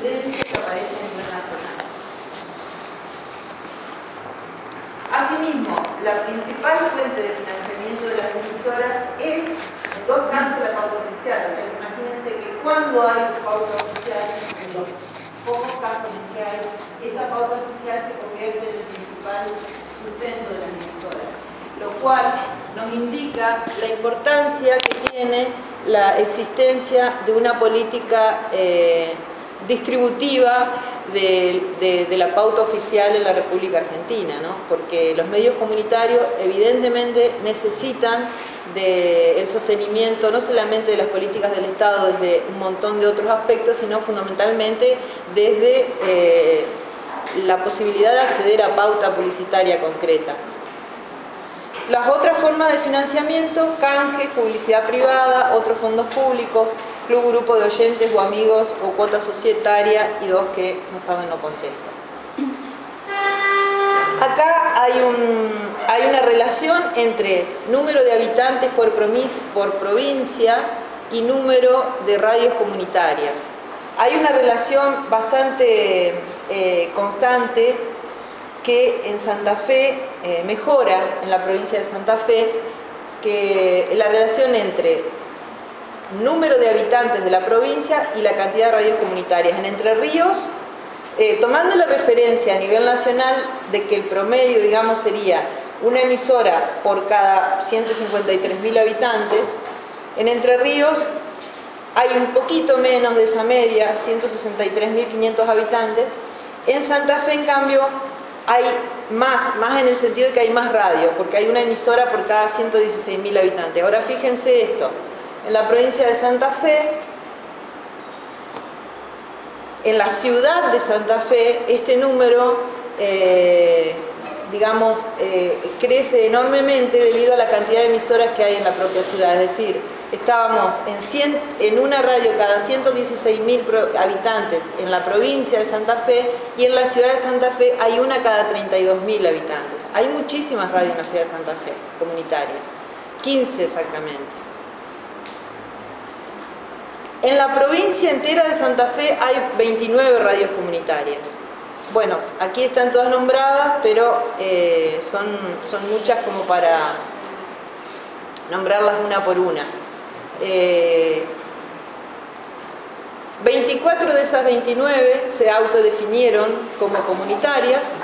tendencias que aparecen a nivel nacional. Asimismo, la principal fuente de financiamiento de las emisoras es, en dos casos, la pauta oficial. O sea, imagínense que cuando hay pauta oficial, en los pocos casos en que hay, esta pauta oficial se convierte en el principal sustento de las emisoras, lo cual nos indica la importancia que tiene la existencia de una política distributiva de la pauta oficial en la República Argentina, ¿no? Porque los medios comunitarios evidentemente necesitan del sostenimiento no solamente de las políticas del Estado desde un montón de otros aspectos, sino fundamentalmente desde la posibilidad de acceder a pauta publicitaria concreta. Las otras formas de financiamiento: canjes, publicidad privada, otros fondos públicos, club, grupo de oyentes o amigos o cuota societaria, y dos que no saben, no contestan. Acá hay una relación entre número de habitantes por provincia y número de radios comunitarias. Hay una relación bastante constante que en Santa Fe mejora, en la provincia de Santa Fe, que la relación entre número de habitantes de la provincia y la cantidad de radios comunitarias. En Entre Ríos, tomando la referencia a nivel nacional de que el promedio, digamos, sería una emisora por cada 153.000 habitantes, en Entre Ríos hay un poquito menos de esa media, 163.500 habitantes. En Santa Fe, en cambio, hay más en el sentido de que hay más radio, porque hay una emisora por cada 116.000 habitantes. Ahora fíjense esto, en la provincia de Santa Fe, en la ciudad de Santa Fe, este número, digamos, crece enormemente debido a la cantidad de emisoras que hay en la propia ciudad. Es decir, estábamos en una radio cada 116.000 habitantes en la provincia de Santa Fe, y en la ciudad de Santa Fe hay una cada 32.000 habitantes. Hay muchísimas radios en la ciudad de Santa Fe, comunitarias, 15 exactamente. En la provincia entera de Santa Fe hay 29 radios comunitarias. Bueno, aquí están todas nombradas, pero son muchas como para nombrarlas una por una. 24 de esas 29 se autodefinieron como comunitarias,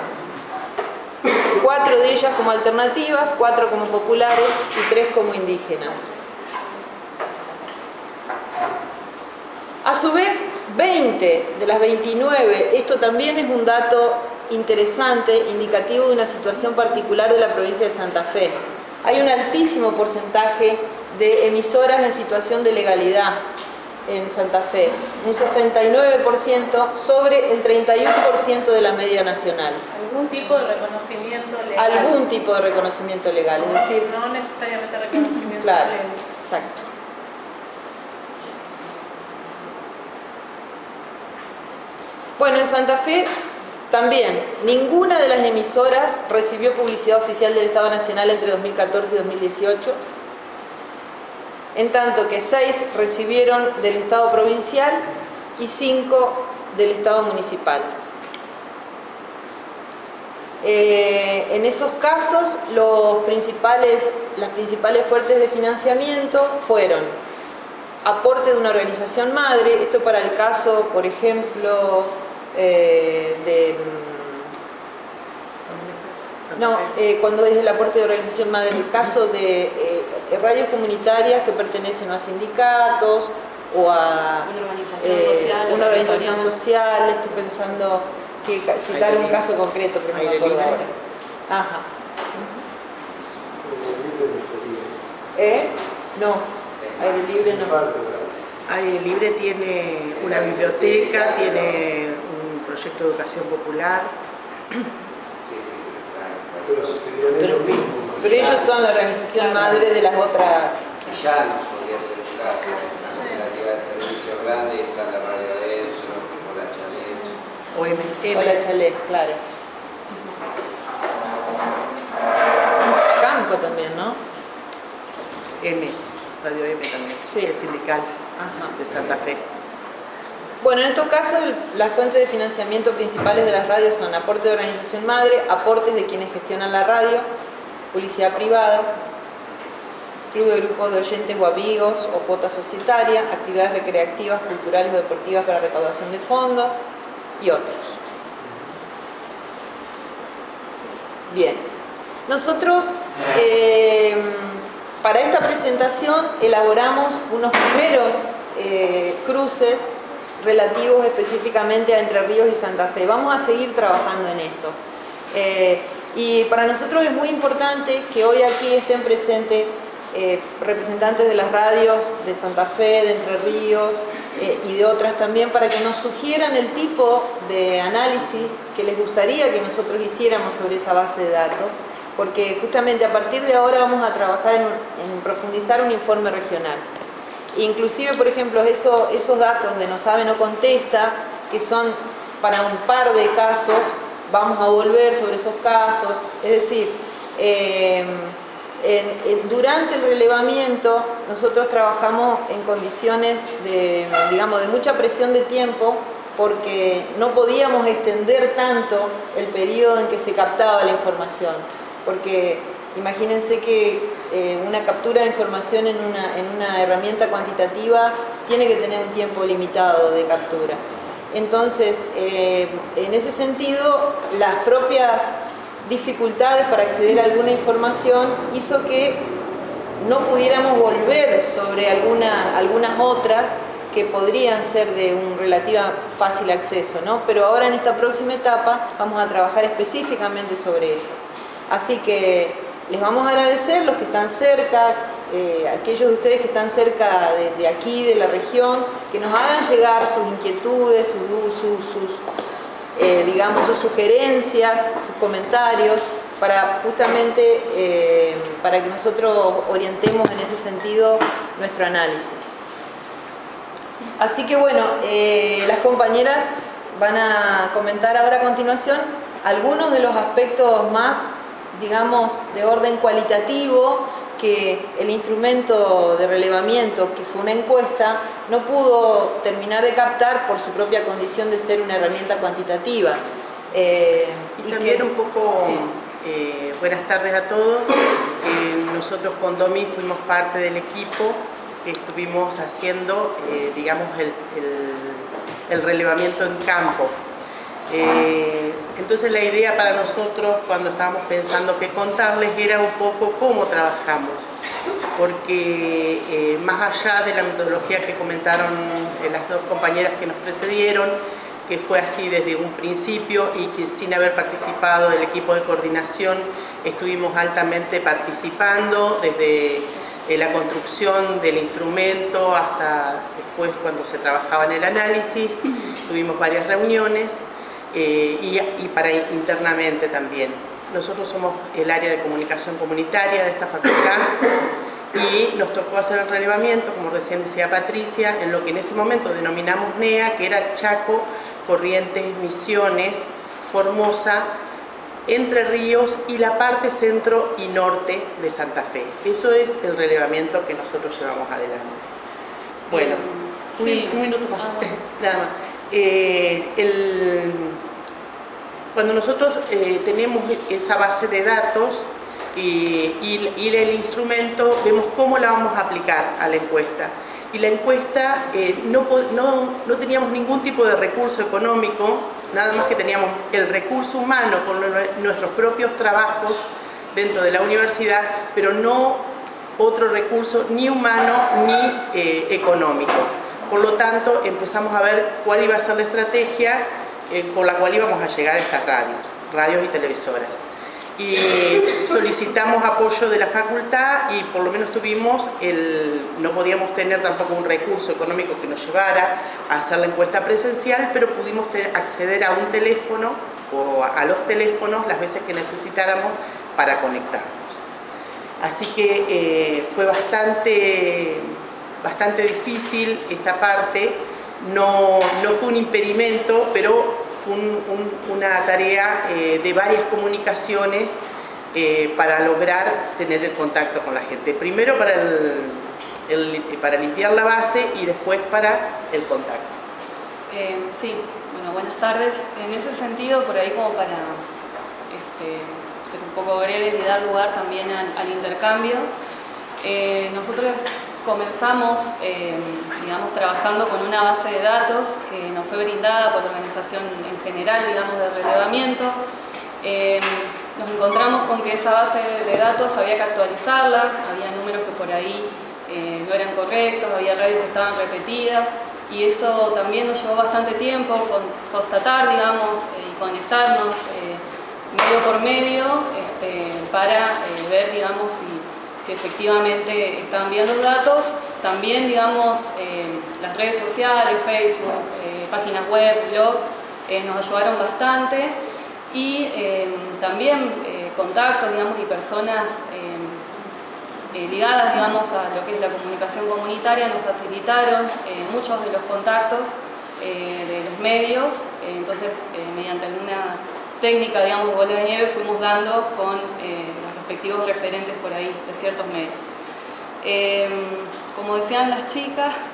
4 de ellas como alternativas, 4 como populares y 3 como indígenas. A su vez, 20 de las 29, esto también es un dato interesante, indicativo de una situación particular de la provincia de Santa Fe. Hay un altísimo porcentaje de emisoras en situación de legalidad en Santa Fe, un 69% sobre el 31% de la media nacional. ¿Algún tipo de reconocimiento legal? Algún tipo de reconocimiento legal, es decir... No necesariamente reconocimiento claro, legal. Exacto. Bueno, en Santa Fe también ninguna de las emisoras recibió publicidad oficial del Estado Nacional entre 2014 y 2018, en tanto que 6 recibieron del Estado provincial y 5 del Estado municipal. En esos casos, las principales fuentes de financiamiento fueron aporte de una organización madre, esto para el caso, por ejemplo, cuando es el aporte de organización madre, en el caso de radios comunitarias que pertenecen a sindicatos o a una organización social, estoy pensando que citar un caso concreto, pero no me acuerdo ahora. Ajá. No, Aire Libre no. Aire Libre tiene una biblioteca, tiene un proyecto de educación popular. Pero ellos son la organización madre de las otras. Ya no podría ser el caso. Relativa al servicio grande está la radio de ellos, o la Chalet. O la Chalet, claro. Camco también, ¿no? Radio M también, sí. es sindical. Ajá. De Santa Fe. Bueno, en estos casos las fuentes de financiamiento principales de las radios son aporte de organización madre, aportes de quienes gestionan la radio, publicidad privada, club de grupos de oyentes o amigos o cuota societaria, actividades recreativas, culturales o deportivas para recaudación de fondos y otros. Bien, nosotros para esta presentación elaboramos unos primeros cruces relativos específicamente a Entre Ríos y Santa Fe. Vamos a seguir trabajando en esto. Y para nosotros es muy importante que hoy aquí estén presentes representantes de las radios de Santa Fe, de Entre Ríos y de otras también, para que nos sugieran el tipo de análisis que les gustaría que nosotros hiciéramos sobre esa base de datos, porque justamente a partir de ahora vamos a trabajar en profundizar un informe regional. Inclusive, por ejemplo, esos datos de no sabe, no contesta, que son para un par de casos, vamos a volver sobre esos casos, es decir, durante el relevamiento nosotros trabajamos en condiciones de mucha presión de tiempo, porque no podíamos extender tanto el periodo en que se captaba la información, porque imagínense que una captura de información en una herramienta cuantitativa tiene que tener un tiempo limitado de captura. Entonces, en ese sentido, las propias dificultades para acceder a alguna información hizo que no pudiéramos volver sobre algunas otras que podrían ser de un relativa fácil acceso, ¿no? Pero ahora en esta próxima etapa vamos a trabajar específicamente sobre eso. Así que les vamos a agradecer los que están cerca, aquellos de ustedes que están cerca de aquí, de la región, que nos hagan llegar sus inquietudes, sus sugerencias, sus comentarios, para justamente para que nosotros orientemos en ese sentido nuestro análisis. Así que bueno, las compañeras van a comentar ahora a continuación algunos de los aspectos más, digamos, de orden cualitativo que el instrumento de relevamiento, que fue una encuesta, no pudo terminar de captar por su propia condición de ser una herramienta cuantitativa. Y también un poco, sí. Buenas tardes a todos. Nosotros con Domi fuimos parte del equipo que estuvimos haciendo, digamos, el relevamiento en campo. Entonces la idea para nosotros, cuando estábamos pensando qué contarles, era un poco cómo trabajamos, porque más allá de la metodología que comentaron las dos compañeras que nos precedieron, que fue así desde un principio y que sin haber participado del equipo de coordinación estuvimos altamente participando desde la construcción del instrumento hasta después cuando se trabajaba en el análisis. Tuvimos varias reuniones y para internamente también. Nosotros somos el área de comunicación comunitaria de esta facultad y nos tocó hacer el relevamiento, como recién decía Patricia, en lo que en ese momento denominamos NEA, que era Chaco, Corrientes, Misiones, Formosa, Entre Ríos y la parte centro y norte de Santa Fe. Eso es el relevamiento que nosotros llevamos adelante. Bueno, sí. un minuto más, nada más. Cuando nosotros tenemos esa base de datos y el instrumento, vemos cómo la vamos a aplicar a la encuesta. Y la encuesta no teníamos ningún tipo de recurso económico, nada más que teníamos el recurso humano con nuestros propios trabajos dentro de la universidad, pero no otro recurso ni humano ni económico. Por lo tanto, empezamos a ver cuál iba a ser la estrategia con la cual íbamos a llegar a estas radios y televisoras. Y solicitamos apoyo de la facultad y por lo menos no podíamos tener tampoco un recurso económico que nos llevara a hacer la encuesta presencial, pero pudimos acceder a un teléfono o a los teléfonos las veces que necesitáramos para conectarnos. Así que fue bastante difícil esta parte, no fue un impedimento, pero fue una tarea de varias comunicaciones para lograr tener el contacto con la gente. Primero para limpiar la base y después para el contacto. Sí, bueno, buenas tardes. En ese sentido, por ahí como para ser un poco breves y dar lugar también al intercambio, nosotros comenzamos, digamos, trabajando con una base de datos que nos fue brindada por la organización en general, digamos, de relevamiento. Nos encontramos con que esa base de datos había que actualizarla, había números que por ahí no eran correctos, había radios que estaban repetidas, y eso también nos llevó bastante tiempo constatar, digamos, y conectarnos medio por medio para ver, digamos, si efectivamente estaban bien los datos. También, digamos, las redes sociales, Facebook, páginas web, blog, nos ayudaron bastante, y también contactos, digamos, y personas ligadas, digamos, a lo que es la comunicación comunitaria nos facilitaron muchos de los contactos de los medios. Entonces, mediante alguna técnica, digamos, de bola de nieve, fuimos dando con los respectivos referentes por ahí de ciertos medios. Como decían las chicas,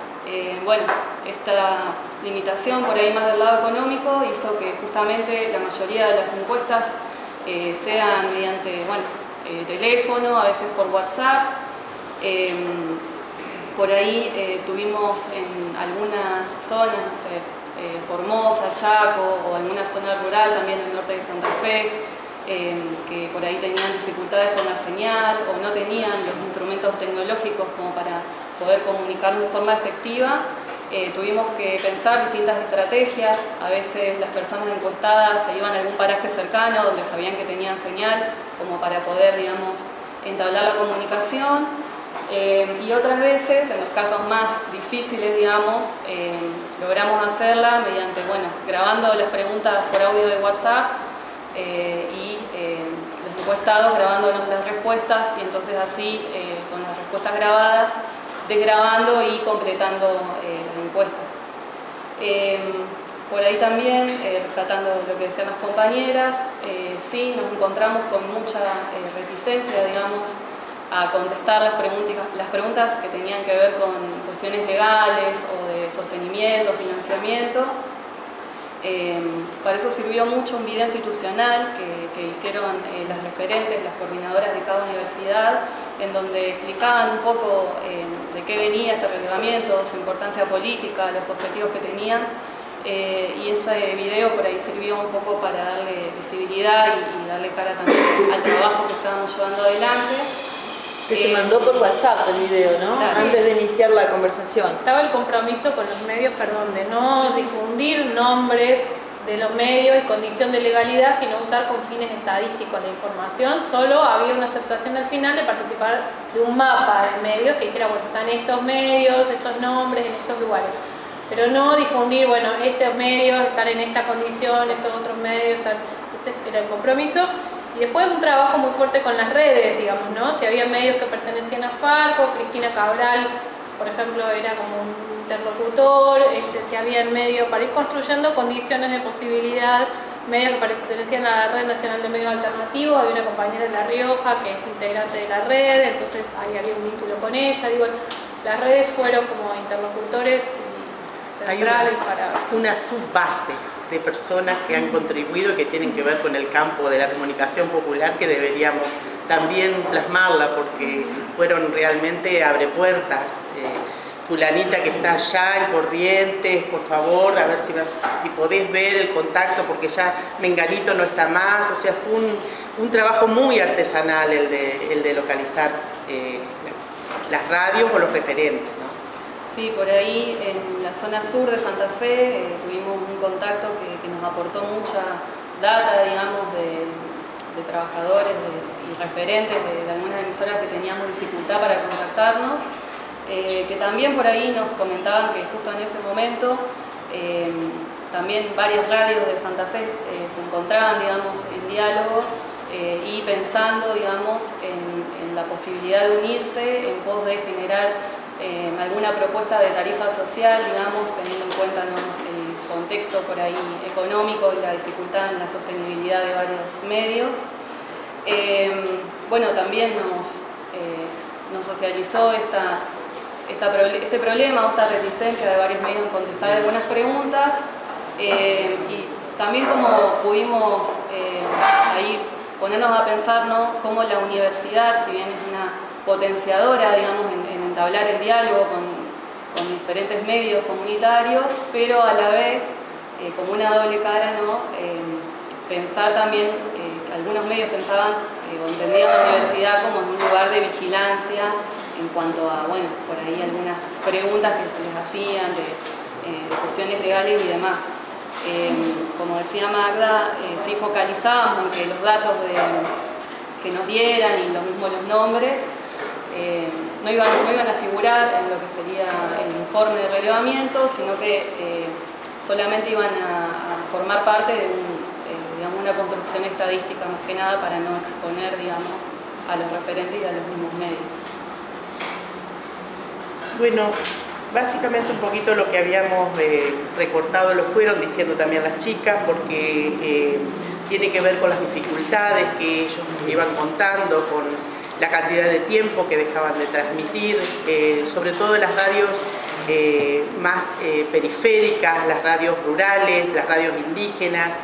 bueno, esta limitación por ahí más del lado económico hizo que justamente la mayoría de las encuestas sean mediante, bueno, teléfono, a veces por WhatsApp. Por ahí tuvimos en algunas zonas, no sé, Formosa, Chaco, o alguna zona rural también del norte de Santa Fe, que por ahí tenían dificultades con la señal o no tenían los instrumentos tecnológicos como para poder comunicarnos de forma efectiva. Tuvimos que pensar distintas estrategias. A veces las personas encuestadas se iban a algún paraje cercano donde sabían que tenían señal, como para poder, digamos, entablar la comunicación. Y otras veces, en los casos más difíciles, digamos, logramos hacerla mediante, bueno, grabando las preguntas por audio de WhatsApp y los encuestados grabándonos las respuestas, y entonces así, con las respuestas grabadas, desgrabando y completando las encuestas. Por ahí también, rescatando lo que decían las compañeras, sí, nos encontramos con mucha reticencia, digamos, a contestar las preguntas que tenían que ver con cuestiones legales o de sostenimiento, financiamiento. Para eso sirvió mucho un video institucional que hicieron las referentes, las coordinadoras de cada universidad, en donde explicaban un poco de qué venía este relevamiento, su importancia política, los objetivos que tenían, y ese video por ahí sirvió un poco para darle visibilidad y darle cara también al trabajo que estábamos llevando adelante. Que se mandó por WhatsApp el video, ¿no? Claro. Antes de iniciar la conversación. Estaba el compromiso con los medios, perdón, de no difundir nombres de los medios y condición de legalidad, sino usar con fines estadísticos la información. Solo había una aceptación al final de participar de un mapa de medios que dijera, bueno, están estos medios, estos nombres en estos lugares. Pero no difundir, bueno, estos medios están en esta condición, estos otros medios están... Ese era el compromiso. Y después un trabajo muy fuerte con las redes, digamos, ¿no? Si había medios que pertenecían a Farco, Cristina Cabral, por ejemplo, era como un interlocutor, si había medios para ir construyendo condiciones de posibilidad, medios que pertenecían a la Red Nacional de Medios Alternativos, había una compañera en La Rioja que es integrante de la red, entonces ahí había un vínculo con ella. Digo, las redes fueron como interlocutores centrales para... Una subbase de personas que han contribuido y que tienen que ver con el campo de la comunicación popular, que deberíamos también plasmarla porque fueron realmente abrepuertas. Fulanita que está allá en Corrientes, por favor, a ver si podés ver el contacto porque ya Menganito no está más. O sea, fue un trabajo muy artesanal el de localizar las radios o los referentes, ¿no? Sí, por ahí en la zona sur de Santa Fe tuvimos un contacto que nos aportó mucha data, digamos, de trabajadores y referentes de algunas emisoras que teníamos dificultad para contactarnos, que también por ahí nos comentaban que justo en ese momento también varias radios de Santa Fe se encontraban, digamos, en diálogo y pensando, digamos, en la posibilidad de unirse en pos de generar alguna propuesta de tarifa social, digamos, teniendo en cuenta, ¿no?, el contexto por ahí económico y la dificultad en la sostenibilidad de varios medios. Bueno, también nos socializó este problema o esta reticencia de varios medios en contestar algunas preguntas, y también como pudimos ahí ponernos a pensar, ¿no?, cómo la universidad, si bien es una potenciadora, digamos, en entablar el diálogo con diferentes medios comunitarios, pero a la vez como una doble cara, ¿no?, pensar también, que algunos medios pensaban o entendían la universidad como un lugar de vigilancia en cuanto a, bueno, por ahí algunas preguntas que se les hacían de cuestiones legales y demás. Como decía Magda, sí focalizábamos en que los datos que nos dieran y lo mismo los nombres no iban a figurar en lo que sería el informe de relevamiento, sino que solamente iban a formar parte de digamos, una construcción estadística más que nada para no exponer, digamos, a los referentes y a los mismos medios. Bueno, básicamente un poquito lo que habíamos recortado lo fueron diciendo también las chicas, porque tiene que ver con las dificultades que ellos nos iban contando, con la cantidad de tiempo que dejaban de transmitir, sobre todo las radios más periféricas, las radios rurales, las radios indígenas.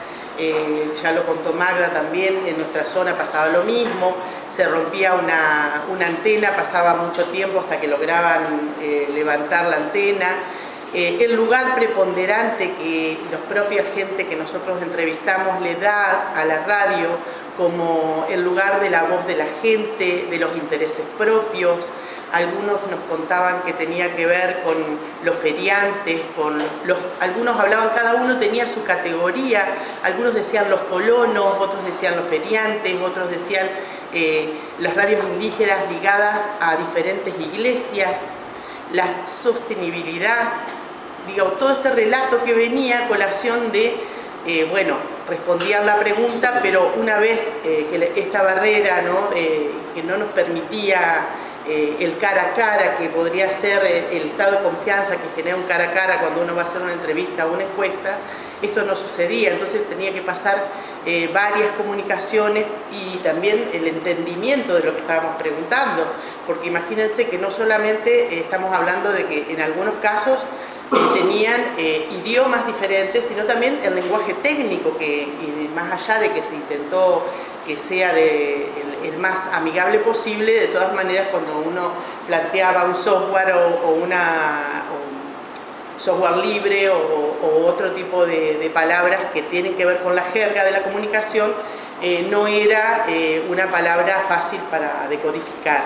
Ya lo contó Magda también, en nuestra zona pasaba lo mismo, se rompía una antena, pasaba mucho tiempo hasta que lograban levantar la antena. El lugar preponderante que la propia gente que nosotros entrevistamos le da a la radio como el lugar de la voz de la gente, de los intereses propios. Algunos nos contaban que tenía que ver con los feriantes, algunos hablaban, cada uno tenía su categoría, algunos decían los colonos, otros decían los feriantes, otros decían las radios indígenas ligadas a diferentes iglesias, la sostenibilidad, digo, todo este relato que venía a colación de, bueno, respondían la pregunta, pero una vez que esta barrera, ¿no?, que no nos permitía el cara a cara, que podría ser el estado de confianza que genera un cara a cara cuando uno va a hacer una entrevista o una encuesta, esto no sucedía, entonces tenía que pasar varias comunicaciones y también el entendimiento de lo que estábamos preguntando, porque imagínense que no solamente estamos hablando de que en algunos casos tenían idiomas diferentes, sino también el lenguaje técnico, que más allá de que se intentó que sea el más amigable posible, de todas maneras cuando uno planteaba un software o software libre o otro tipo de palabras que tienen que ver con la jerga de la comunicación, no era una palabra fácil para decodificar.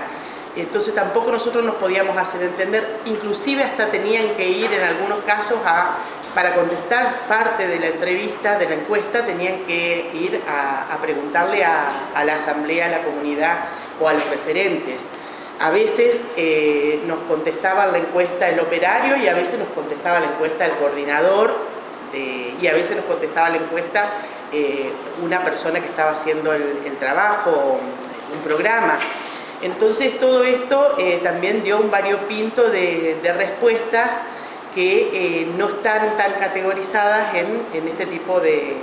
Entonces tampoco nosotros nos podíamos hacer entender, inclusive hasta tenían que ir en algunos casos para contestar parte de la entrevista, de la encuesta, tenían que ir a preguntarle a la asamblea, a la comunidad o a los referentes. A veces nos contestaba la encuesta el operario y a veces nos contestaba la encuesta el coordinador y a veces nos contestaba la encuesta una persona que estaba haciendo el trabajo, un programa. Entonces todo esto también dio un variopinto de respuestas que no están tan categorizadas en este tipo de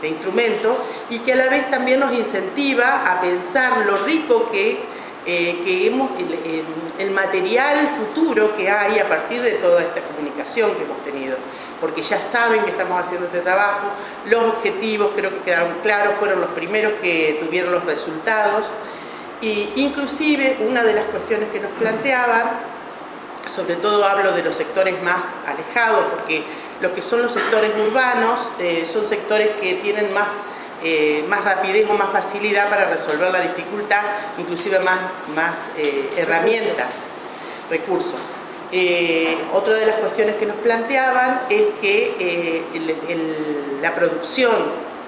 instrumentos y que a la vez también nos incentiva a pensar lo rico que el material futuro que hay a partir de toda esta comunicación que hemos tenido, porque ya saben que estamos haciendo este trabajo, los objetivos creo que quedaron claros, fueron los primeros que tuvieron los resultados. Y inclusive una de las cuestiones que nos planteaban, sobre todo hablo de los sectores más alejados, porque lo que son los sectores urbanos son sectores que tienen más rapidez o más facilidad para resolver la dificultad, inclusive más herramientas, recursos. Otra de las cuestiones que nos planteaban es que la producción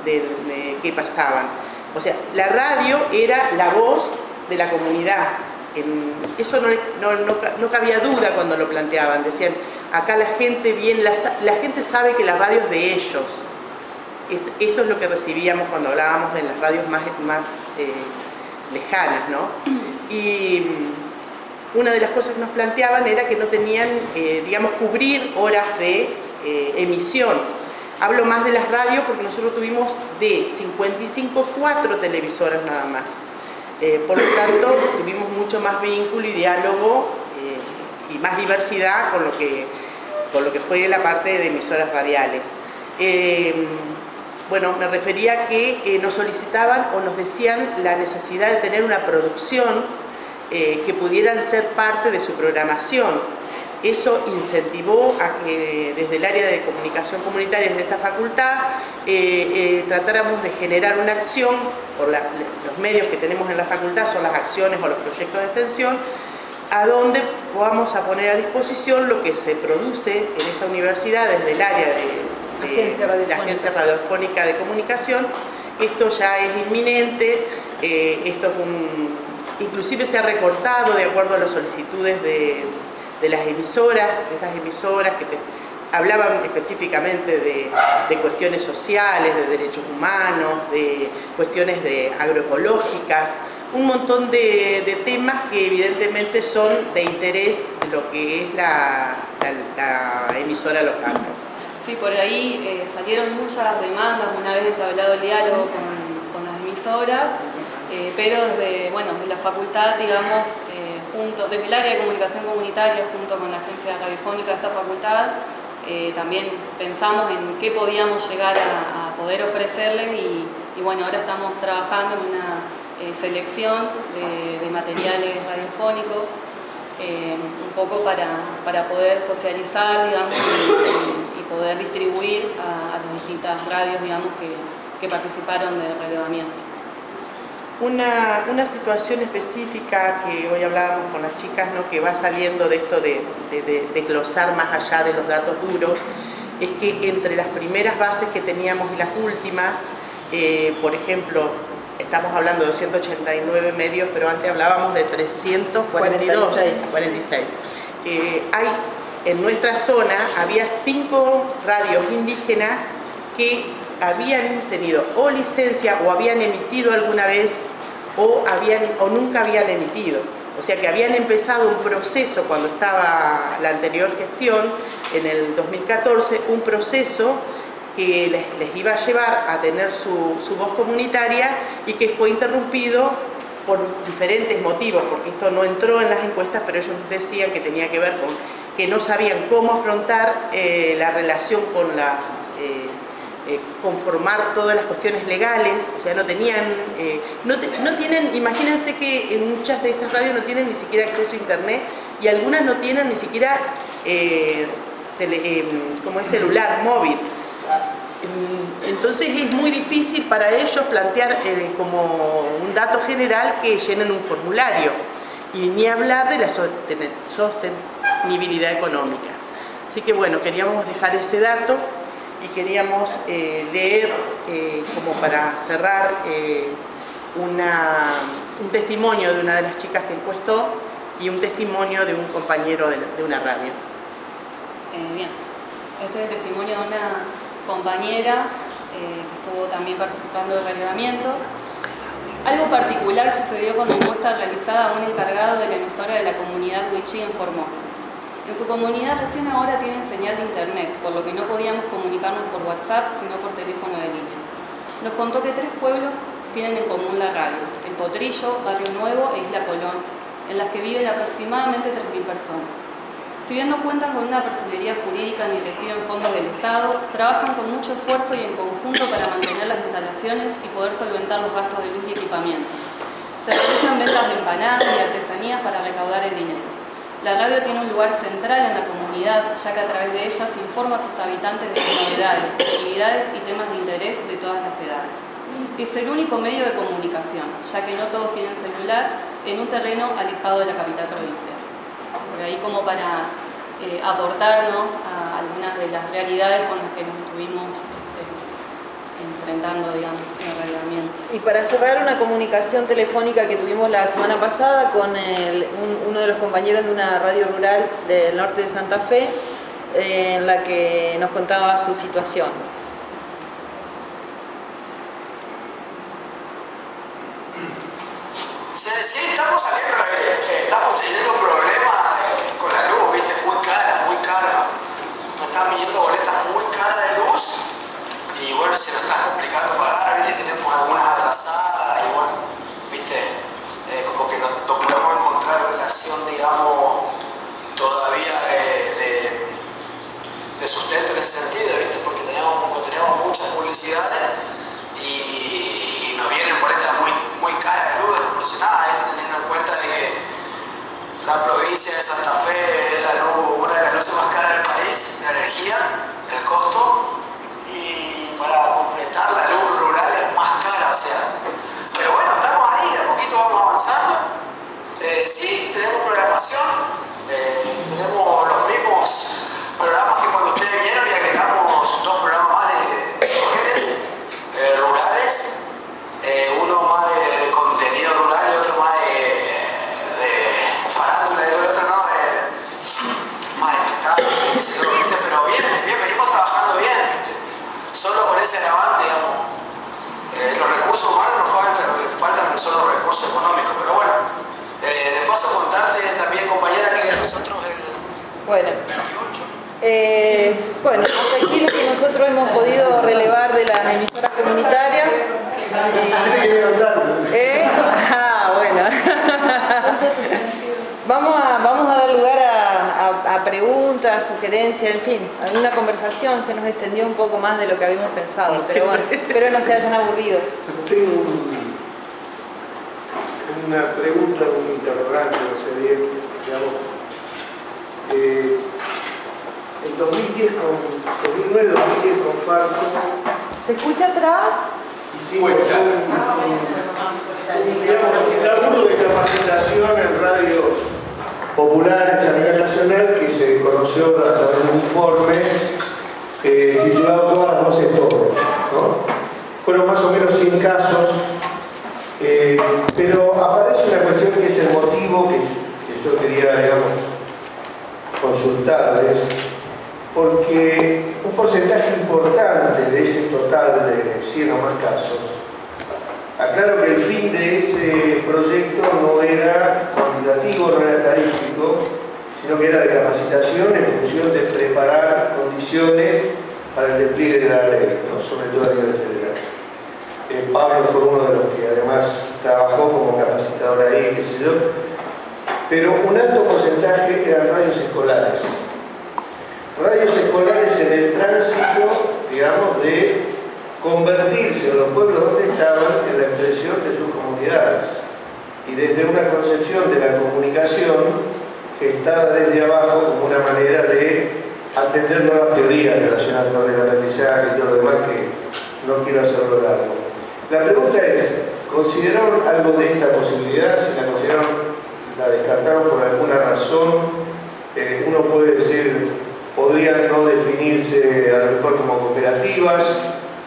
que pasaban, o sea, la radio era la voz de la comunidad. Eso no cabía duda cuando lo planteaban. Decían, acá la gente sabe que la radio es de ellos. Esto es lo que recibíamos cuando hablábamos de las radios más lejanas, ¿no? Y una de las cosas que nos planteaban era que no tenían, digamos, cubrir horas de emisión. Hablo más de las radios porque nosotros tuvimos de 55, 4 televisoras nada más. Por lo tanto, tuvimos mucho más vínculo y diálogo y más diversidad con lo que fue la parte de emisoras radiales. Bueno, me refería a que nos solicitaban o nos decían la necesidad de tener una producción que pudieran ser parte de su programación. Eso incentivó a que desde el área de comunicación comunitaria, desde esta facultad, tratáramos de generar una acción, por los medios que tenemos en la facultad son las acciones o los proyectos de extensión, a donde vamos a poner a disposición lo que se produce en esta universidad desde el área de la Agencia Radiofónica de Comunicación. Esto ya es inminente, esto es inclusive se ha recortado de acuerdo a las solicitudes de las emisoras, de estas emisoras que hablaban específicamente de cuestiones sociales, de derechos humanos, de cuestiones agroecológicas, un montón de temas que evidentemente son de interés de lo que es la emisora local, ¿no? Sí, por ahí salieron muchas demandas una vez entablado el diálogo con las emisoras, pero desde la facultad, digamos, desde el área de comunicación comunitaria, junto con la agencia radiofónica de esta facultad, también pensamos en qué podíamos llegar a poder ofrecerles y bueno, ahora estamos trabajando en una selección de materiales radiofónicos, un poco para poder socializar, digamos, y poder distribuir a las distintas radios, digamos, que participaron del relevamiento. Una situación específica que hoy hablábamos con las chicas, ¿no?, que va saliendo de esto de desglosar más allá de los datos duros, es que entre las primeras bases que teníamos y las últimas, por ejemplo, estamos hablando de 289 medios, pero antes hablábamos de 346. En nuestra zona había 5 radios indígenas que habían tenido o licencia o habían emitido alguna vez o nunca habían emitido. O sea que habían empezado un proceso cuando estaba la anterior gestión, en el 2014, un proceso que les iba a llevar a tener su voz comunitaria y que fue interrumpido por diferentes motivos, porque esto no entró en las encuestas, pero ellos nos decían que tenía que ver con que no sabían cómo afrontar la relación con conformar todas las cuestiones legales, o sea, no tienen, imagínense que en muchas de estas radios no tienen ni siquiera acceso a internet y algunas no tienen ni siquiera celular, móvil. Entonces es muy difícil para ellos plantear como un dato general que llenen un formulario y ni hablar de la sostenibilidad económica. Así que bueno, queríamos dejar ese dato y queríamos leer, como para cerrar, un testimonio de una de las chicas que encuestó y un testimonio de un compañero de una radio. Bien, este es el testimonio de una compañera que estuvo también participando del relevamiento. Algo particular sucedió con la encuesta realizada a un encargado de la emisora de la comunidad Wichí en Formosa. En su comunidad recién ahora tienen señal de internet, por lo que no podíamos comunicarnos por WhatsApp, sino por teléfono de línea. Nos contó que 3 pueblos tienen en común la radio: El Potrillo, Barrio Nuevo e Isla Colón, en las que viven aproximadamente 3.000 personas. Si bien no cuentan con una personería jurídica ni reciben fondos del Estado, trabajan con mucho esfuerzo y en conjunto para mantener las instalaciones y poder solventar los gastos de luz y equipamiento. Se realizan ventas de empanadas y artesanías para recaudar el dinero. La radio tiene un lugar central en la comunidad, ya que a través de ella se informa a sus habitantes de sus novedades, actividades y temas de interés de todas las edades. Es el único medio de comunicación, ya que no todos tienen celular, en un terreno alejado de la capital provincial. Por ahí como para aportarnos a algunas de las realidades con las que nos estuvimos enfrentando, digamos, en el relevamiento. Y para cerrar, una comunicación telefónica que tuvimos la semana pasada con uno de los compañeros de una radio rural del norte de Santa Fe, en la que nos contaba su situación. Sí, estamos teniendo problemas con la luz, ¿viste? Muy cara. Nos están viniendo boletas muy caras de luz y bueno, se nos está complicando pagar, ¿viste? Tenemos algunas atrasadas y bueno, ¿viste? Como que no podemos encontrar relación, digamos, todavía solo recursos económicos. Pero bueno, de paso contarte también, compañera, que nosotros Bueno. 28. Bueno, hasta aquí lo que nosotros hemos podido relevar de las emisoras comunitarias. Bueno. Vamos a dar lugar a preguntas, sugerencias, en fin, a una conversación. Se nos extendió un poco más de lo que habíamos pensado, pero bueno, espero no se hayan aburrido. Tengo una pregunta, un interrogante, no sé bien, digamos. En 2010 2009-2010 con Farco. ¿Se escucha atrás? Hicimos un laburo de capacitación en radios populares a nivel nacional que se conoció a través de un informe titulado Todas las voces pobres, ¿no? Fueron más o menos 100 casos, pero aparece una cuestión que es el motivo que yo quería, digamos, consultarles, porque un porcentaje importante de ese total de 100 o más casos, aclaro que el fin de ese proyecto no era cuantitativo, no era estadístico, sino que era de capacitación en función de preparar condiciones para el despliegue de la ley, ¿no? Sobre todo a nivel federal. Pablo fue uno de los que además trabajó como capacitador ahí, qué sé yo, pero un alto porcentaje eran radios escolares. Radios escolares en el tránsito, digamos, de convertirse en los pueblos donde estaban en la expresión de sus comunidades. Y desde una concepción de la comunicación gestada desde abajo como una manera de atender nuevas teorías relacionadas con el aprendizaje y todo lo demás, que no quiero hacerlo largo. La pregunta es, ¿consideraron algo de esta posibilidad? Si la consideraron, la descartaron por alguna razón. Uno puede decir, podrían no definirse a lo mejor como cooperativas,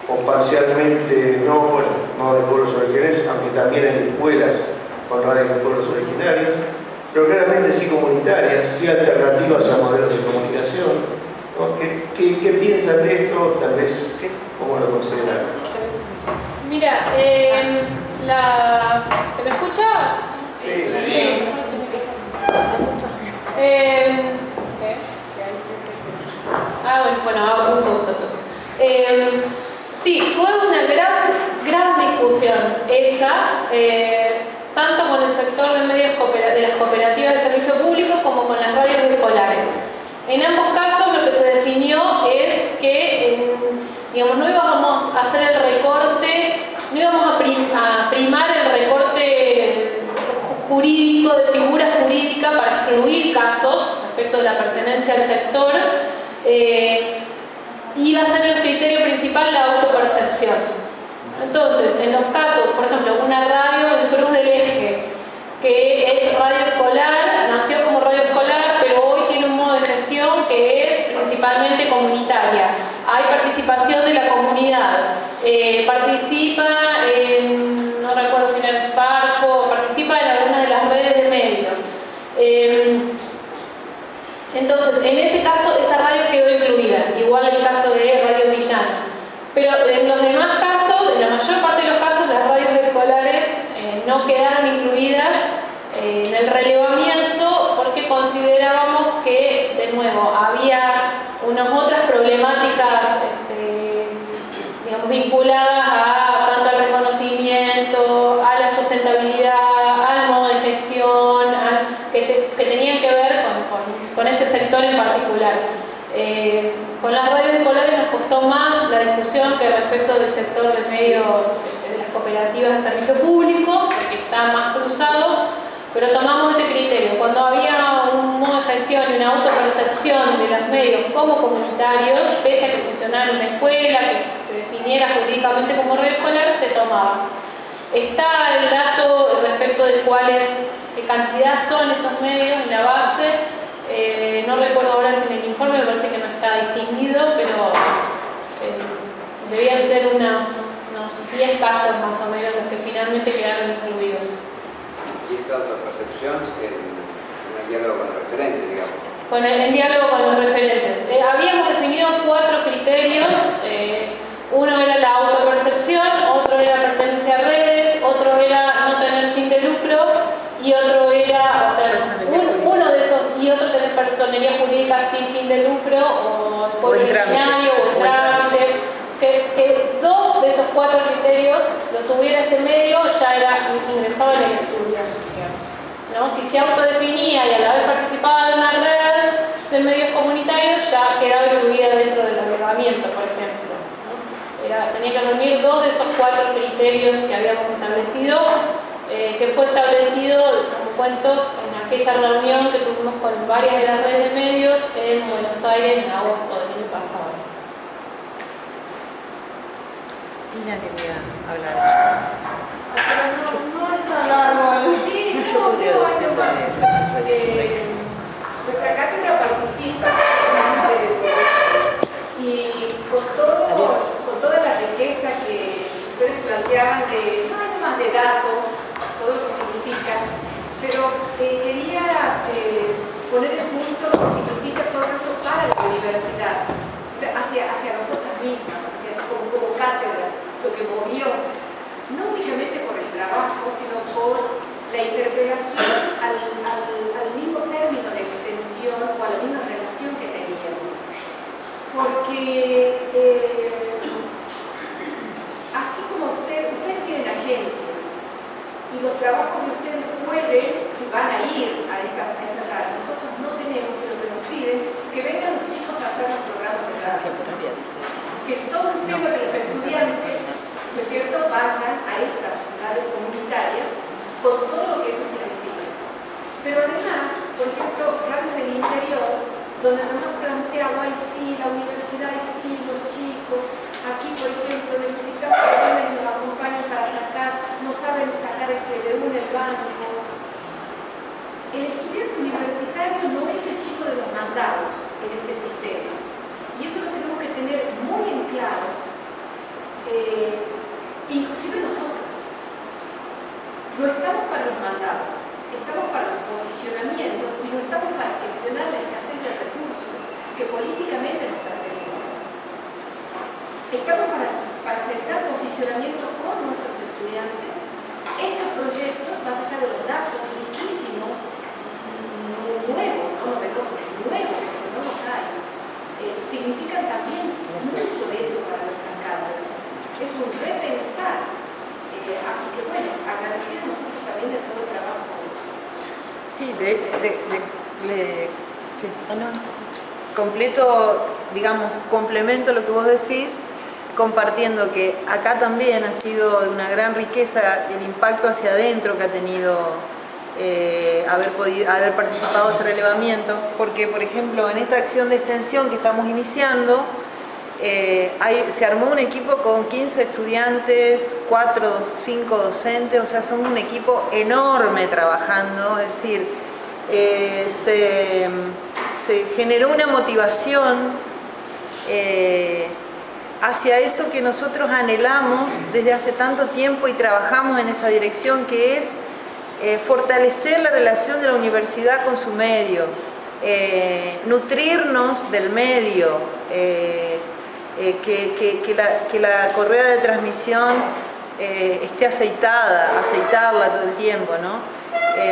o parcialmente no, bueno, no de pueblos originarios, aunque también hay escuelas con radios de pueblos originarios, pero claramente sí comunitarias, sí alternativas a modelos de comunicación, ¿no? ¿Qué piensan de esto? Tal vez, ¿cómo lo consideran? Mira, ¿se me escucha? Sí. Bueno, uso vosotros. Sí, fue una gran discusión esa, tanto con el sector de las cooperativas de servicio público como con las radios escolares. En ambos casos lo que se definió es que digamos, no íbamos a hacer el recorte, no íbamos a primar el recorte jurídico, de figura jurídica para excluir casos respecto de la pertenencia al sector. Iba a ser el criterio principal la autopercepción. Entonces, en los casos, por ejemplo, una radio en Cruz del Eje, que es radio escolar, nació como radio escolar, pero hoy tiene un modo de gestión que es principalmente comunitaria. Hay participación de la comunidad, participa en, no recuerdo si en el Farco, participa en algunas de las redes de medios. Entonces, en ese caso, esa radio quedó incluida, igual el caso de Radio Villana. Pero en los demás casos, en la mayor parte de los casos, las radios escolares no quedaron incluidas en el relevamiento porque considerábamos que, de nuevo, había unas otras problemáticas digamos, vinculadas a tanto al reconocimiento, a la sustentabilidad, al modo de gestión, que tenían que ver con ese sector en particular. Con las radios escolares nos costó más la discusión que respecto del sector de medios, de las cooperativas de servicio público, porque está más cruzado, pero tomamos este criterio. Cuando había un modo de gestión y una autopercepción de los medios como comunitarios, pese a que funcionara en una escuela, que se definiera jurídicamente como radio escolar, se tomaba. Está el dato respecto de qué cantidad son esos medios en la base. No recuerdo ahora si en el informe, me parece que no está distinguido, pero debían ser unos 10 casos más o menos los que finalmente quedaron incluidos. Y esa otra percepción en el diálogo con el referente, digamos. En diálogo con los referentes. Habíamos definido 4 criterios. Uno era la autopercepción, otro era pertenencia a redes, otro era no tener tuviera ese medio ya ingresaba en el estudio, ¿no? Si se autodefinía y a la vez participaba de una red de medios comunitarios, ya quedaba incluida dentro del agregamiento, por ejemplo, ¿no? Tenía que reunir 2 de esos 4 criterios que habíamos establecido, que fue establecido, como cuento, en aquella reunión que tuvimos con varias de las redes de medios en Buenos Aires en agosto del año pasado. Tina quería hablar. No es tan largo. Sí, yo podría decir nuestra cátedra participa y con toda la riqueza que ustedes planteaban de no más de datos, todo lo que significa, pero quería poner el punto lo que significa todo esto para la universidad, o sea, hacia nosotras mismas, como cátedra, lo que movió, no únicamente por el trabajo, sino por la interpelación al mismo término de extensión o a la misma relación que teníamos. Porque así como ustedes tienen agencia y los trabajos de ustedes pueden y van a ir a esas áreas, nosotros no tenemos, sino que nos piden que vengan los chicos a hacer los programas de radio. Que es todo un tema que los estudiantes, ¿no es cierto?, vayan a estas radios comunitarias con todo lo que eso significa. Pero además, por ejemplo, radios del interior, donde nos han planteado, ay sí, la universidad, ay sí, los chicos, aquí por ejemplo necesitamos que alguien nos acompañe para sacar, no saben sacar el CBU en el banco. El estudiante universitario no es el chico de los mandados en este sistema. Y eso lo tenemos que tener muy en claro, inclusive nosotros. No estamos para los mandados, estamos para los posicionamientos y no estamos para gestionar la escasez de recursos que políticamente nos pertenecen. Estamos para aceptar posicionamientos con nuestros estudiantes. Estos proyectos, más allá de los datos riquísimos, nuevos, no novedosos, nuevos, porque no los hay, significan también mucho de eso para nuestras cátedras. Es un repensar. Así que bueno, agradecidos nosotros también de todo el trabajo. Sí, completo, digamos, complemento lo que vos decís, compartiendo que acá también ha sido de una gran riqueza el impacto hacia adentro que ha tenido haber participado de este relevamiento, porque por ejemplo en esta acción de extensión que estamos iniciando se armó un equipo con 15 estudiantes, 5 docentes, o sea, somos un equipo enorme trabajando, es decir, se generó una motivación hacia eso que nosotros anhelamos desde hace tanto tiempo y trabajamos en esa dirección, que es fortalecer la relación de la universidad con su medio, nutrirnos del medio, que la correa de transmisión esté aceitarla todo el tiempo, ¿no?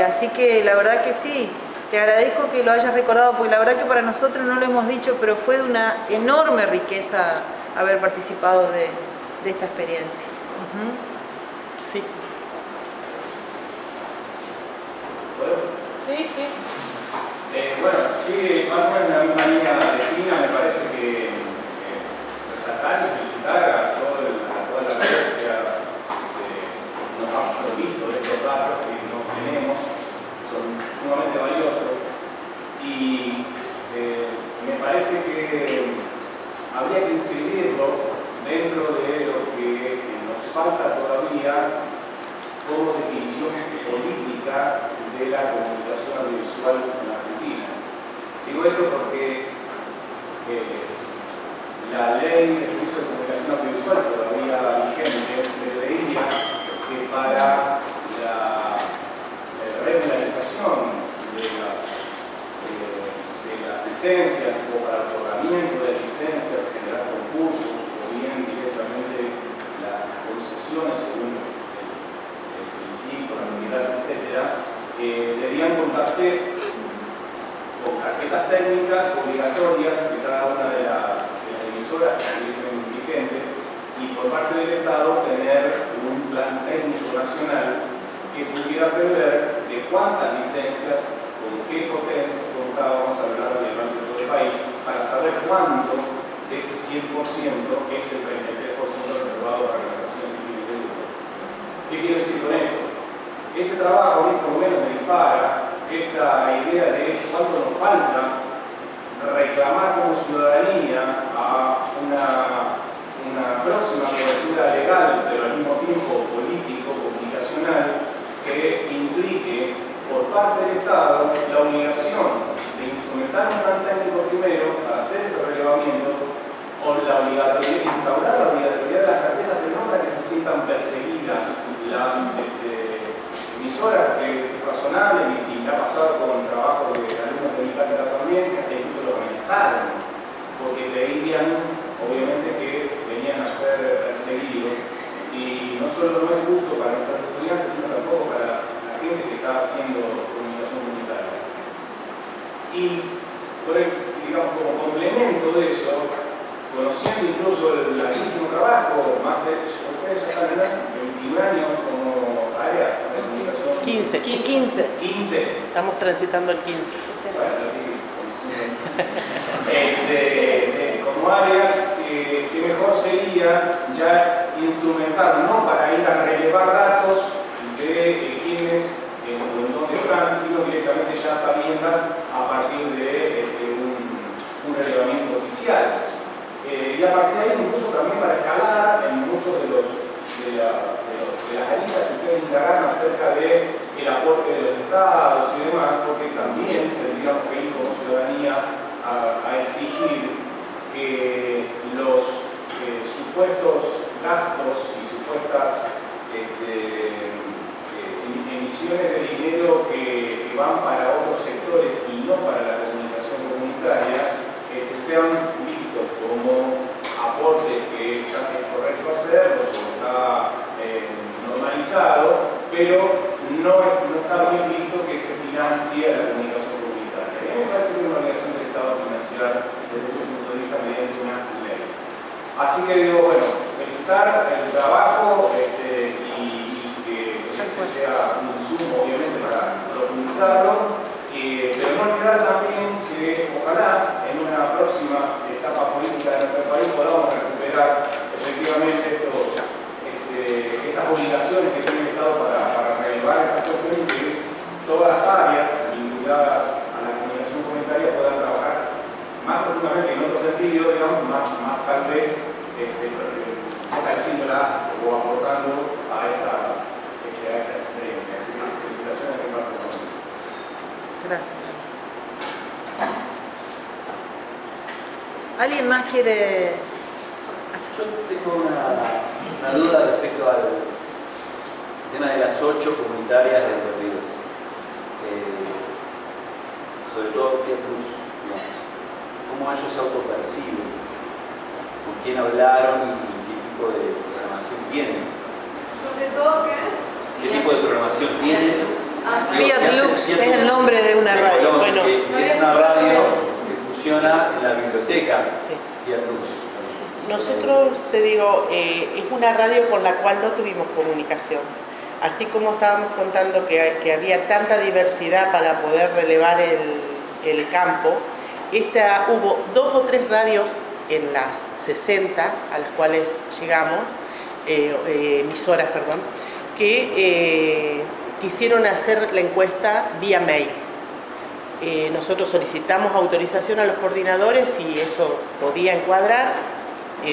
Así que la verdad que sí, te agradezco que lo hayas recordado, porque la verdad que para nosotros no lo hemos dicho, pero fue de una enorme riqueza haber participado de esta experiencia. Sí. Sí, sí. Bueno, sí, más o menos en la misma línea de Tina, me parece que resaltar y felicitar a toda la red que nos ha provisto de estos datos que no tenemos, son sumamente valiosos, y me parece que habría que inscribirlo dentro de lo que nos falta todavía como definición política de la comunicación audiovisual en Argentina. Digo esto porque la ley de servicio de comunicación audiovisual todavía vigente preveía que para la regularización de las licencias o para el otorgamiento de licencias, generar concursos o bien directamente las concesiones según la unidad, etcétera, debían contarse con tarjetas técnicas obligatorias de cada una de las emisoras que estuviesen vigentes, y por parte del Estado tener un plan quisiera prever de cuántas licencias, con qué potencia contábamos a lo largo del ámbito del país, para saber cuánto de ese 100% es el 33% reservado para organizaciones civiles de grupo. ¿Qué quiero decir con esto? Este trabajo, por lo menos, me dispara esta idea de cuánto nos falta reclamar como ciudadanía a una próxima cobertura legal, pero al mismo tiempo político, comunicacional, que implique por parte del Estado la obligación de instrumentar un plan técnico primero para hacer ese relevamiento, o la obligatoriedad de instaurar la obligatoriedad de las carpetas de no para que se sientan perseguidas las emisoras, que es razonable y ha pasado con el trabajo de alumnos de mi cátedra también, que hasta incluso lo organizaron, porque creían obviamente que venían a ser perseguidos, y no solo no es justo para nuestros estudiantes, sino tampoco para la gente que está haciendo comunicación comunitaria. Y digamos, como complemento de eso, conociendo incluso el larguísimo trabajo, más de ustedes ya están en 21 años como área de comunicación. 15. Estamos transitando el 15. Bueno, como área, que mejor sería ya instrumentar, no para ir a relevar datos de quienes en dónde están, sino directamente ya sabiendas a partir de un relevamiento oficial. Y a partir de ahí incluso también para escalar en muchos de las aristas que ustedes indagaron acerca del aporte de los estados y demás, porque también tendríamos que ir como ciudadanía a exigir que los supuestos gastos y supuestas emisiones de dinero que van para otros sectores y no para la comunicación comunitaria sean vistos como aportes que ya es correcto hacerlos o está normalizado, pero no está bien visto que se financie la comunicación comunitaria. A mí me parece que es una obligación del Estado financiar desde ese punto de vista mediante una ley. Así que digo, bueno, felicitar el trabajo y que ese sea un insumo obviamente para profundizarlo, pero no olvidar también que ojalá en una próxima etapa política de nuestro país podamos recuperar efectivamente estas obligaciones que tiene el Estado para relevar estas cuestiones y que todas las áreas vinculadas a la comunicación comunitaria puedan trabajar más profundamente en otro sentido, digamos, más tal vez fortaleciéndolas o aportando a estas experiencias. Así que felicitaciones de parte de nosotros. Gracias. ¿Alguien más quiere hacer? Yo tengo una duda respecto al tema de las 8 comunitarias de Entre Ríos. Sobre todo Fiat Luz, digamos. ¿Cómo ellos se autoperciben? ¿Con quién hablaron y qué tipo de programación tienen? Sobre todo, ¿qué tipo de programación tienen? Fiat Lux es el nombre de una radio. Bueno, es una radio que funciona en la biblioteca. Sí. Fiat Lux. Nosotros, te digo, es una radio con la cual no tuvimos comunicación. Así como estábamos contando que había tanta diversidad para poder relevar el campo, hubo 2 o 3 radios en las 60 a las cuales llegamos, emisoras, perdón, que quisieron hacer la encuesta vía mail. Nosotros solicitamos autorización a los coordinadores y eso podía encuadrar.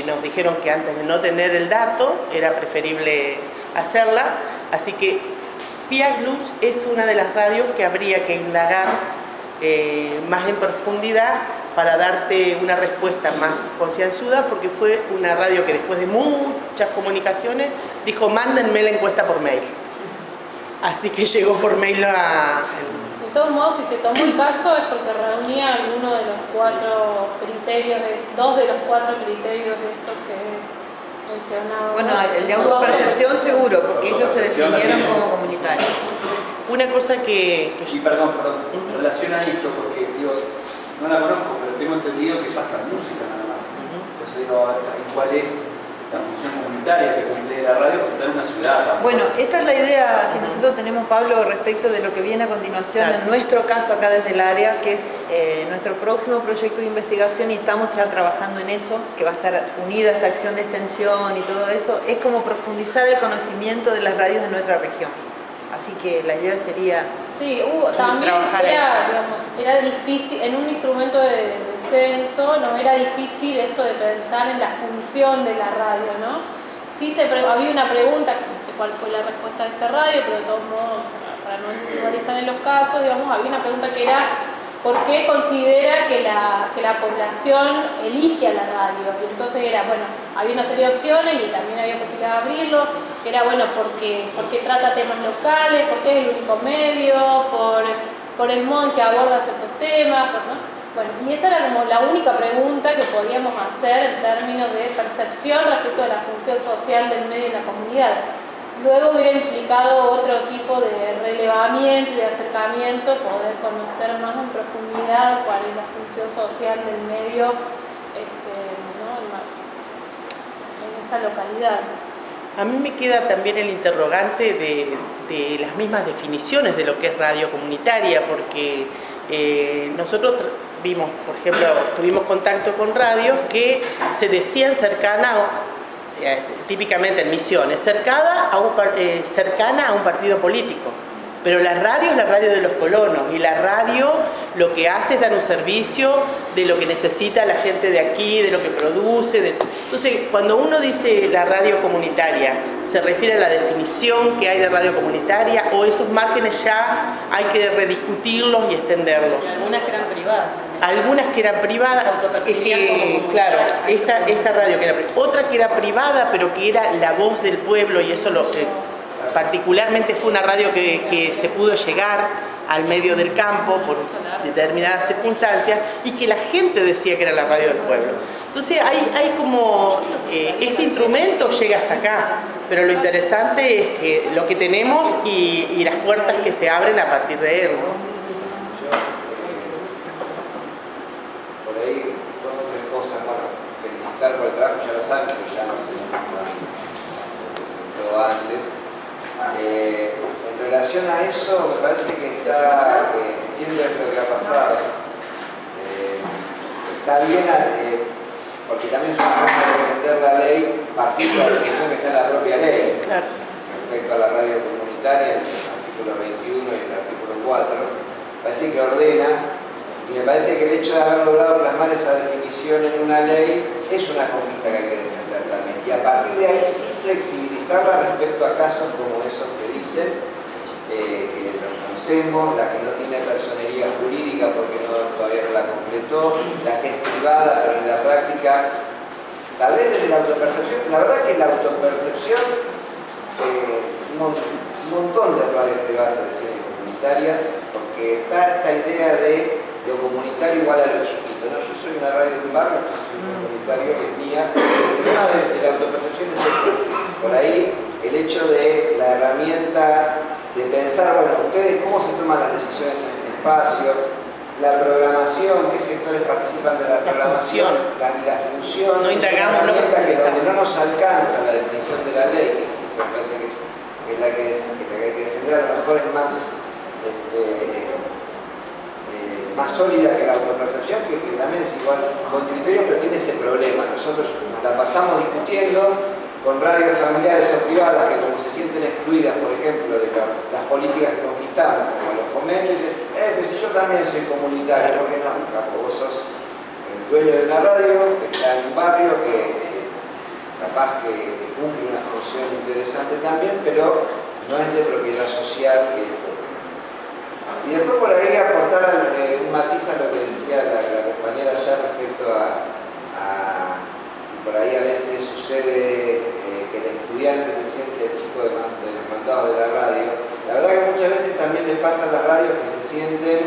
Nos dijeron que antes de no tener el dato era preferible hacerla, así que Fiat Luz es una de las radios que habría que indagar más en profundidad para darte una respuesta más concienzuda, porque fue una radio que después de muchas comunicaciones dijo: mándenme la encuesta por mail. Así que llegó por mail a... De todos modos, si se tomó el caso es porque reunía alguno de los 4 criterios, 2 de los 4 criterios de estos que mencionaba. Bueno, el de autopercepción seguro, porque ellos se definieron como comunitarios. Una cosa que... Y perdón, en relación a esto, porque digo, no la conozco, pero tengo entendido que pasa música nada más. Entonces digo, ¿cuál es la función comunitaria que cumple la radio, porque está en una ciudad tampoco. Bueno, esta es la idea que nosotros tenemos, Pablo, respecto de lo que viene a continuación, Claro. en nuestro caso acá desde el área, que es nuestro próximo proyecto de investigación, y estamos ya trabajando en eso, que va a estar unida a esta acción de extensión y todo eso, es como profundizar el conocimiento de las radios de nuestra región. Así que la idea sería Sí, también trabajar era, digamos, era difícil, en un instrumento de censo no era difícil esto de pensar en la función de la radio, ¿no? Sí había una pregunta, que no sé cuál fue la respuesta de esta radio, pero de todos modos, para no individualizar en los casos, digamos, había una pregunta que era ¿por qué considera que la población elige a la radio? Y entonces era, bueno, había una serie de opciones y también había posibilidad de abrirlo, que era, bueno, porque trata temas locales, porque es el único medio, por el modo en que aborda ciertos temas, ¿no? Bueno, y esa era como la única pregunta que podíamos hacer en términos de percepción respecto de la función social del medio en la comunidad. Luego hubiera implicado otro tipo de relevamiento y de acercamiento, poder conocer más en profundidad cuál es la función social del medio, ¿no? en esa localidad. A mí me queda también el interrogante de las mismas definiciones de lo que es radio comunitaria, porque nosotros vimos, por ejemplo, tuvimos contacto con radios que se decían cercanas, típicamente en Misiones, cercana a un partido político. Pero la radio es la radio de los colonos, y la radio lo que hace es dar un servicio de lo que necesita la gente de aquí, de lo que produce. Entonces, cuando uno dice la radio comunitaria, ¿se refiere a la definición que hay de radio comunitaria, o esos márgenes ya hay que rediscutirlos y extenderlos? Y algunas que eran privadas. Algunas que eran privadas, es que, claro, esta radio que era privada, otra que era privada, pero que era la voz del pueblo, y eso lo que particularmente fue una radio que se pudo llegar al medio del campo por determinadas circunstancias, y que la gente decía que era la radio del pueblo. Entonces hay como, este instrumento llega hasta acá, pero lo interesante es que lo que tenemos y las puertas que se abren a partir de él, ¿no? Por ahí, dos o tres cosas. Bueno, felicitar por el trabajo, ya lo saben, pero ya no se presentó antes. En relación a eso, me parece que entiendo lo que ha pasado. Está bien, porque también es una forma de defender la ley, partiendo de la definición que está en la propia ley, Claro. respecto a la radio comunitaria, en el artículo 21 y el artículo 4. Me parece que ordena, y me parece que el hecho de haber logrado plasmar esa definición en una ley es una conquista que hay que defender también. Y a partir de ahí sí flexibilizarla respecto a casos como esos que dicen, que los conocemos, la que no tiene personería jurídica porque todavía no la completó, la que es privada pero en la práctica, tal vez desde la autopercepción. La verdad que la autopercepción, un montón de radios privadas se definen comunitarias, porque está esta idea de lo comunitario igual a lo chiquito, ¿no? Yo soy una radio de un barrio, soy un comunitario que es mía. El problema de la autopercepción es ese. Por ahí el hecho de la herramienta de pensar, bueno, ustedes cómo se toman las decisiones en el espacio, la programación, qué sectores participan de la programación, la función. No indagamos, no profundizamos. No nos alcanza la definición de la ley, que existe, me parece que es la que hay que defender, a lo mejor es más sólida que la autopercepción, que también es igual con criterio, pero tiene ese problema. Nosotros la pasamos discutiendo con radios familiares o privadas que, como se sienten excluidas, por ejemplo, de las políticas que conquistamos, como los fomentos, dicen, pues yo también soy comunitario, ¿por qué no? Vos sos el dueño de una radio que está en un barrio que capaz que cumple una función interesante también, pero no es de propiedad social, que es. Y después por ahí aportar un matiz a lo que decía la compañera ya respecto a si por ahí a veces sucede que el estudiante se siente el chico de los mandados de la radio. La verdad que muchas veces también les pasa a las radios que se sienten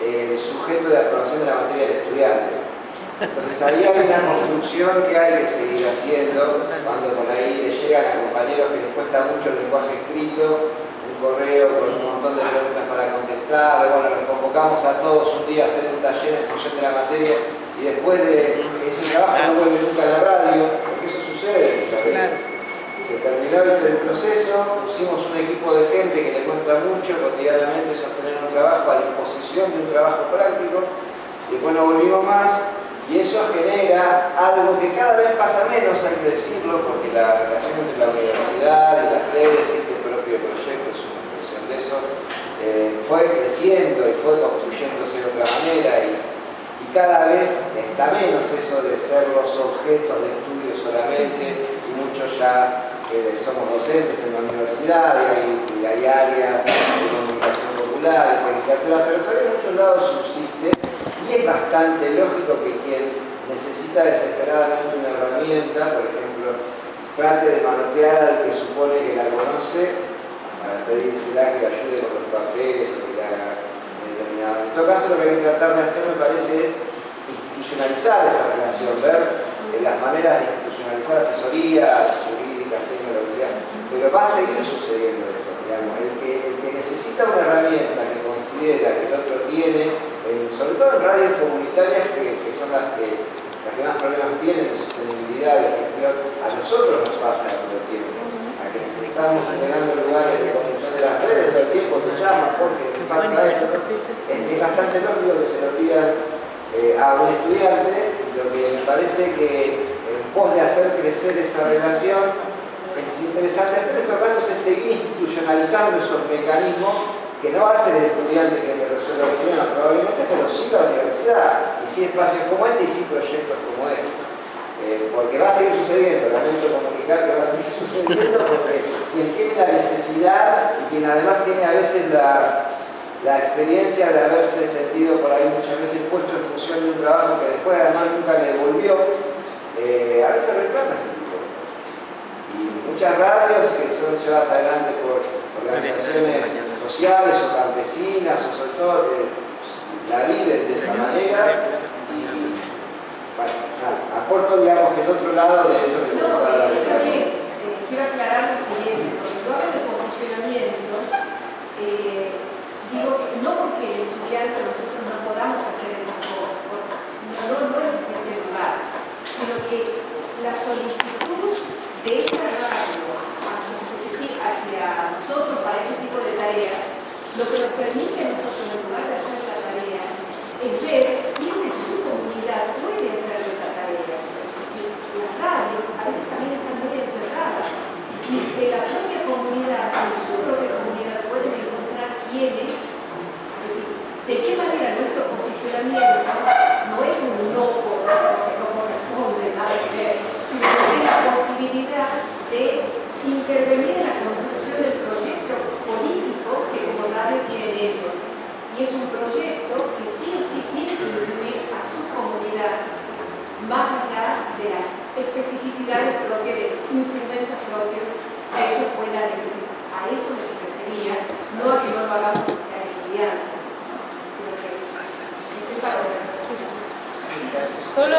el sujeto de aprobación de la materia del estudiante. Entonces ahí hay una construcción que hay que seguir haciendo, cuando por ahí les llegan a compañeros que les cuesta mucho el lenguaje escrito, correo con un montón de preguntas para contestar. Bueno, los convocamos a todos un día a hacer un taller en función de la materia, y después de ese trabajo no vuelve nunca a la radio, porque eso sucede sucede muchas veces. Claro. Se terminó el proceso, pusimos un equipo de gente que le cuesta mucho cotidianamente sostener un trabajo a disposición de un trabajo práctico, y bueno, volvimos más, y eso genera algo que cada vez pasa menos, hay que decirlo, porque la relación entre la universidad y las redes y este propio proyecto es una expresión de eso, fue creciendo y fue construyéndose de otra manera, y cada vez está menos eso de ser los objetos de estudio solamente, y muchos ya somos docentes en la universidad y hay áreas de comunicación popular, de literatura, pero todavía en muchos lados subsiste, y es bastante lógico que quien necesita desesperadamente una herramienta, por ejemplo, trate de manotear al que supone que la conoce para pedírsela que le ayude con los papeles o que le haga determinado. En todo caso, lo que hay que tratar de hacer, me parece, es institucionalizar esa relación, ver las maneras de institucionalizar asesoría jurídica, tecnología, pero va a seguir sucediendo eso, digamos. El que necesita una herramienta que considera que el otro tiene, sobre todo en radios comunitarias que son las que más problemas tienen de sostenibilidad, de gestión, a nosotros nos pasa todo el tiempo. A que estamos generando lugares de construcción de las redes, todo el tiempo nos llaman porque me falta esto. Es bastante lógico que se lo pidan a un estudiante. Lo que me parece que en pos de hacer crecer esa relación es interesante hacer en todo caso es seguir institucionalizando esos mecanismos que no va a ser el estudiante que te resuelva el problema probablemente, pero sí la universidad, y sí espacios como este y sí proyectos como este. Porque va a seguir sucediendo, lamento comunicar que va a seguir sucediendo porque quien tiene la necesidad y quien además tiene a veces la experiencia de haberse sentido por ahí muchas veces puesto en función de un trabajo que después además nunca le devolvió, a veces reclama ese tipo de cosas. Y muchas radios que son llevadas adelante por organizaciones sociales o campesinas o sobre todo la viven de esa manera y aporto, digamos, el otro lado de eso que no, quiero aclarar lo siguiente, cuando hablo de posicionamiento, digo que no porque el estudiante nosotros no podamos hacer esa cosa, no es ese lugar, sino que la solicitud de esta radio hacia nosotros para ese tipo de tareas, lo que nos permite a nosotros en lugar de hacer esa tarea es ver quién de su comunidad puede hacer esa tarea. Es decir, las radios a veces también están muy encerradas y de la propia comunidad, en su propia comunidad pueden encontrar quiénes, es decir, de qué manera nuestro posicionamiento no es un no porque no corresponde a ver, sino que es la posibilidad de intervenir en la construcción del proyecto político que como radio tienen ellos. Y es un proyecto que sí o sí tiene que incluir a su comunidad más allá de las especificidades propias, de los instrumentos propios que ellos puedan necesitar. A eso les refería, no a que no lo hagamos porque sean estudiantes, sino que estoy para Solo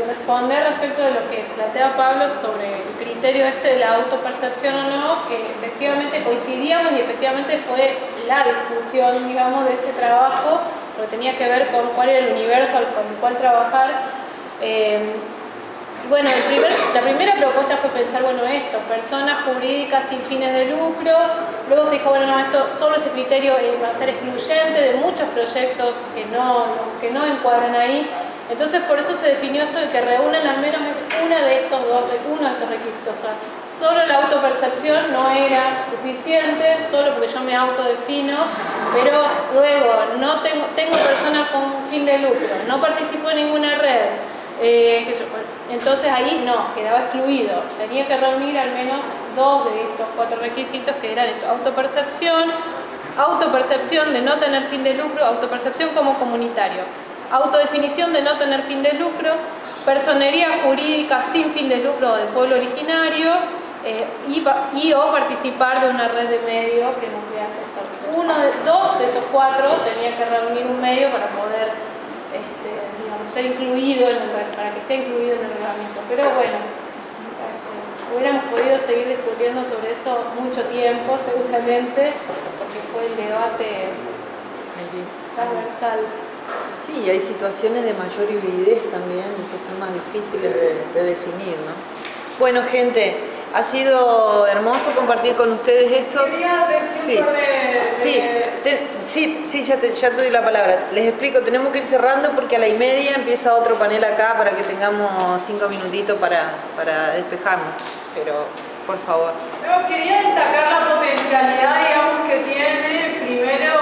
responder respecto de lo que plantea Pablo sobre el criterio este de la autopercepción o no, que efectivamente coincidíamos y efectivamente fue la discusión, digamos, de este trabajo, porque tenía que ver con cuál era el universo con el cual trabajar. Bueno, la primera propuesta fue pensar, bueno, esto, personas jurídicas sin fines de lucro. Luego se dijo, bueno, no, esto, solo ese criterio va a ser excluyente de muchos proyectos que no encuadran ahí. Entonces, por eso se definió esto de que reúnen al menos uno de estos requisitos. O sea, solo la autopercepción no era suficiente, solo porque yo me autodefino, pero luego no tengo personas con fin de lucro, no participo en ninguna red. Entonces ahí no, quedaba excluido. Tenía que reunir al menos 2 de estos 4 requisitos que eran autopercepción de no tener fin de lucro, autopercepción como comunitario, autodefinición de no tener fin de lucro, personería jurídica sin fin de lucro del pueblo originario y o participar de una red de medios que nuclea sector. 2 de esos 4 tenían que reunir un medio para poder ser incluido para que sea incluido en el reglamento. Pero bueno, hubiéramos podido seguir discutiendo sobre eso mucho tiempo, seguramente, porque fue el debate transversal. Sí, y hay situaciones de mayor hibridez también que son más difíciles de definir, ¿no? Bueno, gente, ha sido hermoso compartir con ustedes esto. Quería decir ya te doy la palabra. Les explico, tenemos que ir cerrando porque a la 1:30 empieza otro panel acá para que tengamos 5 minutitos para despejarnos. Pero, por favor. Yo quería destacar la potencialidad, digamos, que tiene, primero,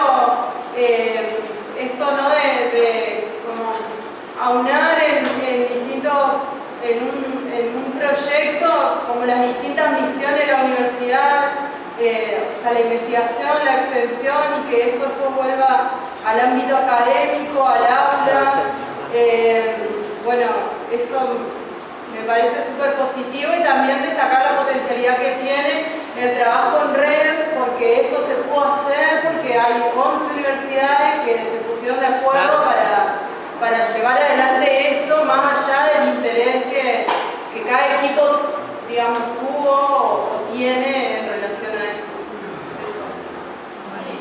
esto, ¿no? de como aunar en un proyecto como las distintas misiones de la universidad, o sea, la investigación, la extensión, y que eso después vuelva al ámbito académico, al aula. Bueno, eso me parece súper positivo, y también destacar la potencialidad que tiene el trabajo en red, porque esto se pudo hacer porque hay 11 universidades que se pusieron de acuerdo para llevar adelante esto, más allá del interés que cada equipo, digamos, tuvo o tiene en relación a esto. Eso.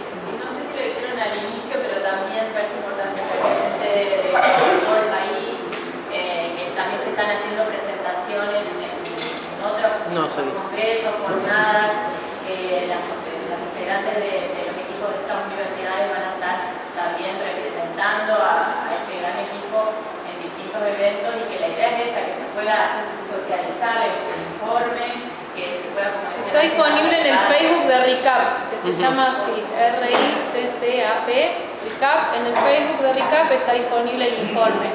Sí, no sé si lo dijeron al inicio, pero también parece importante que de todo el país, que también se están haciendo presentaciones en otros congresos, jornadas, las integrantes de los equipos de estas universidades van a estar también representando a este gran equipo en distintos eventos, y que la idea es esa, que se pueda socializar el informe, que se pueda, como decía, está disponible en el Facebook de RICAP, que se llama así, RICCAP, RICAP. En el Facebook de RICAP está disponible el informe.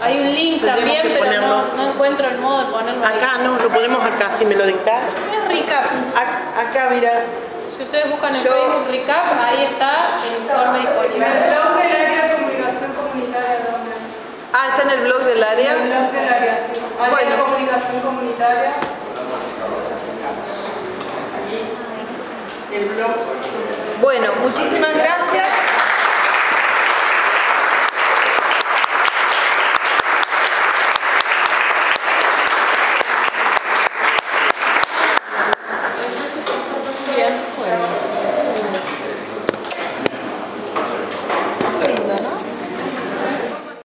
Hay un link también, pero no encuentro el modo de ponerlo. Acá no, lo ponemos acá, si me lo dictás. Es RICAP. Acá, mira. Si ustedes buscan en Facebook RICAP, ahí está el informe disponible. El blog del área de comunicación comunitaria también. Ah, está en el blog del área. El blog del área, sí. Área de comunicación comunitaria. El blog. Bueno, muchísimas gracias.